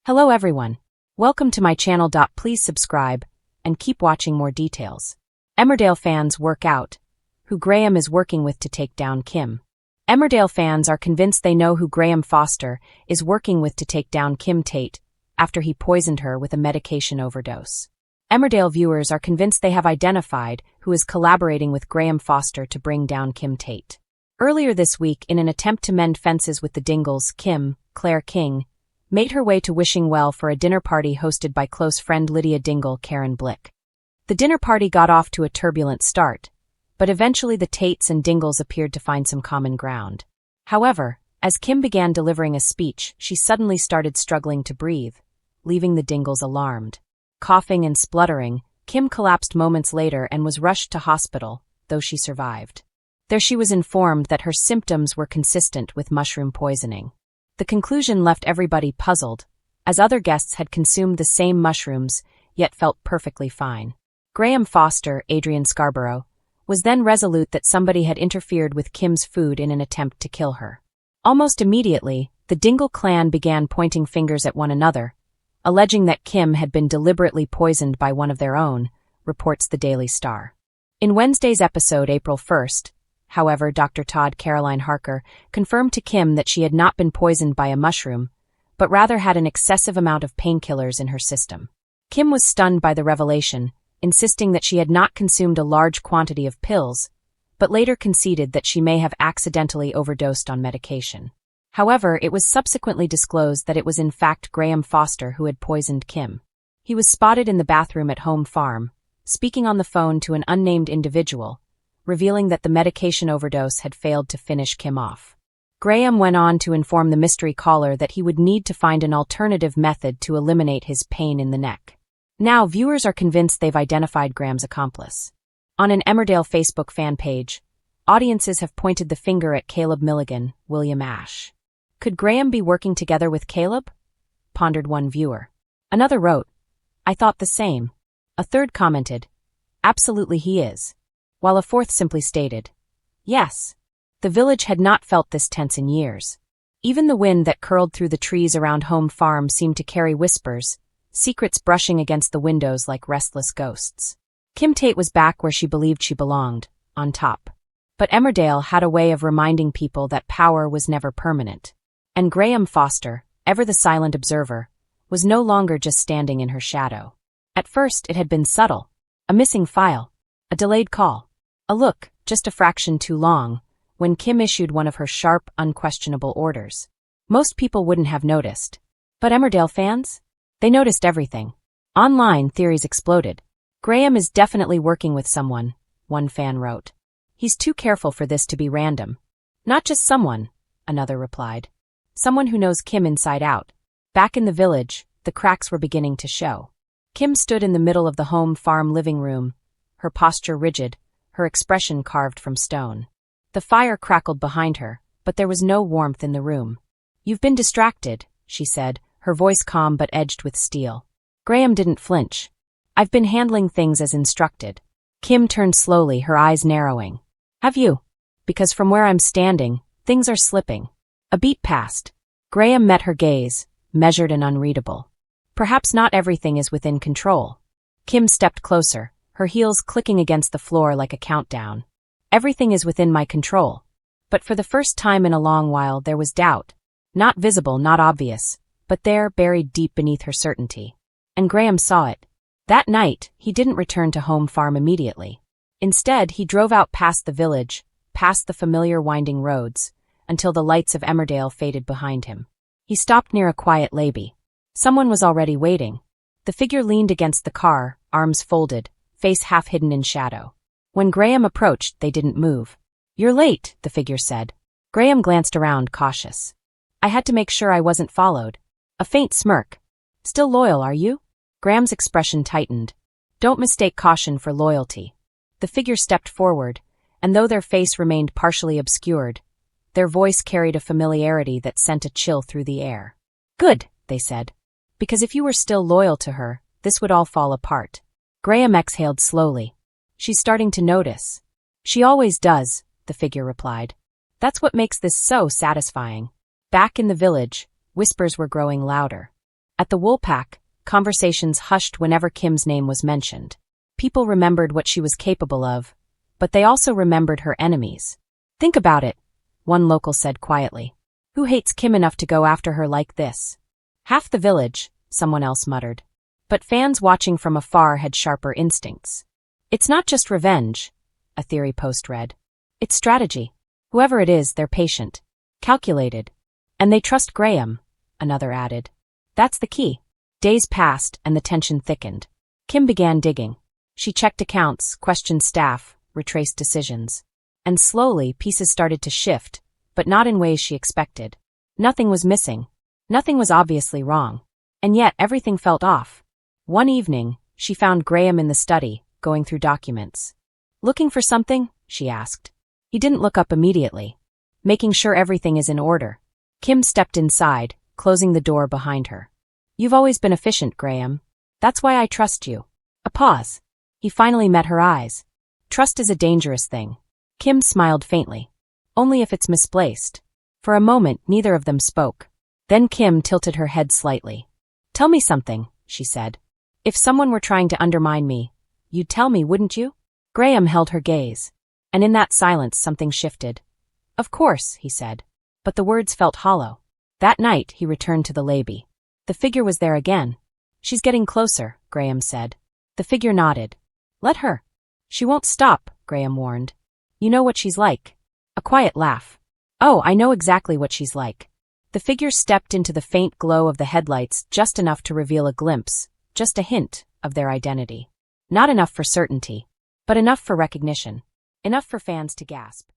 Hello everyone. Welcome to my channel. Please subscribe and keep watching more details. Emmerdale fans work out who Graham is working with to take down Kim. Emmerdale fans are convinced they know who Graham Foster is working with to take down Kim Tate after he poisoned her with a medication overdose. Emmerdale viewers are convinced they have identified who is collaborating with Graham Foster to bring down Kim Tate. Earlier this week, in an attempt to mend fences with the Dingles, Kim, Claire King, made her way to Wishing Well for a dinner party hosted by close friend Lydia Dingle, Karen Blick. The dinner party got off to a turbulent start, but eventually the Tates and Dingles appeared to find some common ground. However, as Kim began delivering a speech, she suddenly started struggling to breathe, leaving the Dingles alarmed. Coughing and spluttering, Kim collapsed moments later and was rushed to hospital, though she survived. There she was informed that her symptoms were consistent with mushroom poisoning. The conclusion left everybody puzzled, as other guests had consumed the same mushrooms, yet felt perfectly fine. Graham Foster, Adrian Scarborough, was then resolute that somebody had interfered with Kim's food in an attempt to kill her. Almost immediately, the Dingle clan began pointing fingers at one another, alleging that Kim had been deliberately poisoned by one of their own, reports the Daily Star. In Wednesday's episode, April 1st, however, Dr. Todd Caroline Harker confirmed to Kim that she had not been poisoned by a mushroom, but rather had an excessive amount of painkillers in her system. Kim was stunned by the revelation, insisting that she had not consumed a large quantity of pills, but later conceded that she may have accidentally overdosed on medication. However, it was subsequently disclosed that it was in fact Graham Foster who had poisoned Kim. He was spotted in the bathroom at Home Farm, speaking on the phone to an unnamed individual, revealing that the medication overdose had failed to finish Kim off. Graham went on to inform the mystery caller that he would need to find an alternative method to eliminate his pain in the neck. Now, viewers are convinced they've identified Graham's accomplice. On an Emmerdale Facebook fan page, audiences have pointed the finger at Caleb Milligan, William Ash. Could Graham be working together with Caleb? Pondered one viewer. Another wrote, I thought the same. A third commented, absolutely he is. While a fourth simply stated, yes. The village had not felt this tense in years. Even the wind that curled through the trees around Home Farm seemed to carry whispers, secrets brushing against the windows like restless ghosts. Kim Tate was back where she believed she belonged, on top. But Emmerdale had a way of reminding people that power was never permanent. And Graham Foster, ever the silent observer, was no longer just standing in her shadow. At first it had been subtle, a missing file, a delayed call. A look, just a fraction too long, when Kim issued one of her sharp, unquestionable orders. Most people wouldn't have noticed. But Emmerdale fans? They noticed everything. Online theories exploded. Graham is definitely working with someone, one fan wrote. He's too careful for this to be random. Not just someone, another replied. Someone who knows Kim inside out. Back in the village, the cracks were beginning to show. Kim stood in the middle of the Home Farm living room, her posture rigid, her expression carved from stone. The fire crackled behind her, but there was no warmth in the room. You've been distracted, she said, her voice calm but edged with steel. Graham didn't flinch. I've been handling things as instructed. Kim turned slowly, her eyes narrowing. Have you? Because from where I'm standing, things are slipping. A beat passed. Graham met her gaze, measured and unreadable. Perhaps not everything is within control. Kim stepped closer, her heels clicking against the floor like a countdown. Everything is within my control. But for the first time in a long while there was doubt. Not visible, not obvious, but there, buried deep beneath her certainty. And Graham saw it. That night, he didn't return to Home Farm immediately. Instead, he drove out past the village, past the familiar winding roads, until the lights of Emmerdale faded behind him. He stopped near a quiet levee. Someone was already waiting. The figure leaned against the car, arms folded, face half hidden in shadow. When Graham approached, they didn't move. You're late, the figure said. Graham glanced around, cautious. I had to make sure I wasn't followed. A faint smirk. Still loyal, are you? Graham's expression tightened. Don't mistake caution for loyalty. The figure stepped forward, and though their face remained partially obscured, their voice carried a familiarity that sent a chill through the air. Good, they said. Because if you were still loyal to her, this would all fall apart. Graham exhaled slowly. She's starting to notice. She always does, the figure replied. That's what makes this so satisfying. Back in the village, whispers were growing louder. At the Woolpack, conversations hushed whenever Kim's name was mentioned. People remembered what she was capable of, but they also remembered her enemies. Think about it, one local said quietly. Who hates Kim enough to go after her like this? Half the village, someone else muttered. But fans watching from afar had sharper instincts. It's not just revenge, a theory post read. It's strategy. Whoever it is, they're patient, calculated. And they trust Graham, another added. That's the key. Days passed and the tension thickened. Kim began digging. She checked accounts, questioned staff, retraced decisions. And slowly, pieces started to shift, but not in ways she expected. Nothing was missing. Nothing was obviously wrong. And yet everything felt off. One evening, she found Graham in the study, going through documents. Looking for something? She asked. He didn't look up immediately. Making sure everything is in order. Kim stepped inside, closing the door behind her. You've always been efficient, Graham. That's why I trust you. A pause. He finally met her eyes. Trust is a dangerous thing. Kim smiled faintly. Only if it's misplaced. For a moment, neither of them spoke. Then Kim tilted her head slightly. Tell me something, she said. If someone were trying to undermine me, you'd tell me, wouldn't you? Graham held her gaze. And in that silence, something shifted. Of course, he said. But the words felt hollow. That night, he returned to the levee. The figure was there again. She's getting closer, Graham said. The figure nodded. Let her. She won't stop, Graham warned. You know what she's like. A quiet laugh. Oh, I know exactly what she's like. The figure stepped into the faint glow of the headlights just enough to reveal a glimpse, just a hint, of their identity. Not enough for certainty, but enough for recognition. Enough for fans to gasp.